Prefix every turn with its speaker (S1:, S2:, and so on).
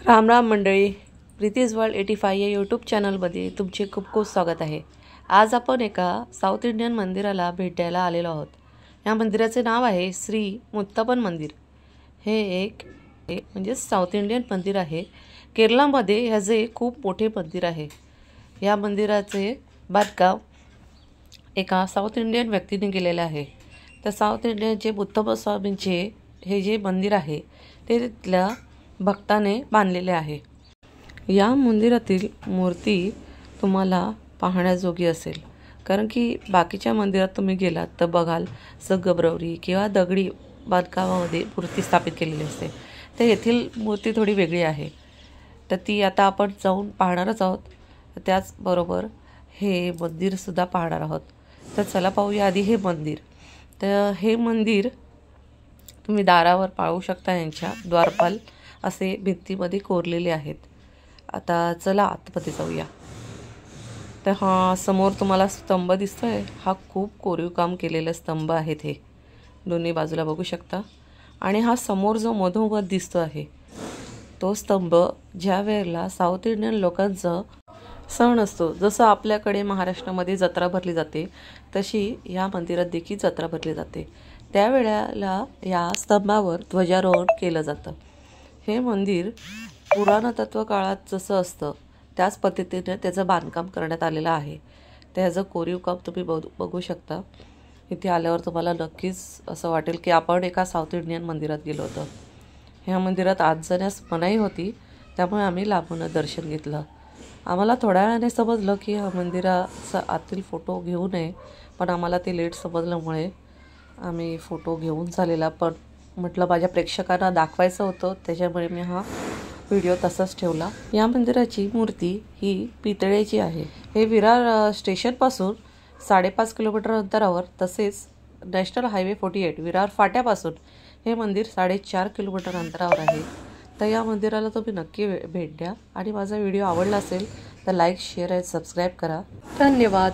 S1: राम राम मंडळी, प्रीतीज वर्ल्ड 85 या यूट्यूब चॅनलमध्ये तुमचे खूप खूप स्वागत आहे। आज आपण एका साऊथ इंडियन मंदिराला भेट द्यायला आलेलो आहोत। या मंदिराचे नाव आहे श्री मुत्तापन मंदिर। हे एक म्हणजे साऊथ इंडियन मंदिर आहे। केरळमध्ये ह्याचे खूप मोठे मंदिर आहे। या मंदिराचे बांधकाम एका साऊथ इंडियन व्यक्तीने केलेले आहे। तर साऊथ इंडियनचे मुत्तापन स्वामींचे हे जे मंदिर आहे ते तिथल्या भक्ताने बांधलेले आहे। या मंदिरातील मूर्ती तुम्हाला पाहण्याजोगी असेल, कारण की बाकीच्या मंदिरात तुम्ही गेलात तर बघाल गबरवरी किंवा दगडी बांधकामामध्ये मूर्ती स्थापित केलेली असते। तर येथील मूर्ती थोडी वेगळी आहे, तर ती आता आपण जाऊन पाहणारच आहोत। त्याचबरोबर हे मंदिरसुद्धा पाहणार आहोत। तर चला पाहूया आधी हे मंदिर। तर हे मंदिर तुम्ही दारावर पाहू शकता, यांच्या द्वारपाल असे भिंतीमध्ये कोरलेले आहेत। आता चला आतमध्ये जाऊया। तर हा समोर तुम्हाला स्तंभ दिसतोय, हा खूप कोरीव काम केलेले स्तंभ आहेत। हे दोन्ही बाजूला बघू शकता। आणि हा समोर जो मधोमध दिसतो आहे तो स्तंभ ज्या वेळेला साऊथ इंडियन लोकांचा सण असतो, जसं आपल्याकडे महाराष्ट्रामध्ये जत्रा भरली जाते तशी या मंदिरात देखील जत्रा भरली जाते। त्यावेळेला या स्तंभावर ध्वजारोहण केलं जातं। हे मंदिर पुरातत्व काळात जसं असतं त्याच पद्धतीने त्याचं बांधकाम करण्यात आलेलं आहे। त्याचं कोरीव काम तुम्ही बघू शकता। इथे आल्यावर तुम्हाला नक्कीच असं वाटेल की आपण एका साऊथ इंडियन मंदिरात गेलो होतो। ह्या मंदिरात आत जाण्यास मनाई होती, त्यामुळे आम्ही लांबून दर्शन घेतलं। आम्हाला थोड्या वेळाने समजलं की ह्या मंदिराचा आतील फोटो घेऊ नये, पण आम्हाला ते लेट समजल्यामुळे आम्ही फोटो घेऊन झालेला, पण म्हटलं माझ्या प्रेक्षकांना दाखवायचं होतं, त्याच्यामुळे मी हा व्हिडिओ तसाच ठेवला। या मंदिराची मूर्ती ही पितळेची आहे। हे विरार स्टेशनपासून 5.5 किलोमीटर अंतरावर, तसेच नॅशनल हायवे 48 विरार फाट्यापासून हे मंदिर 4.5 किलोमीटर अंतरावर आहे। तर या मंदिराला तुम्ही नक्की भेट द्या। आणि माझा व्हिडिओ आवडला असेल तर लाईक, शेअर आणि सबस्क्राईब करा। धन्यवाद।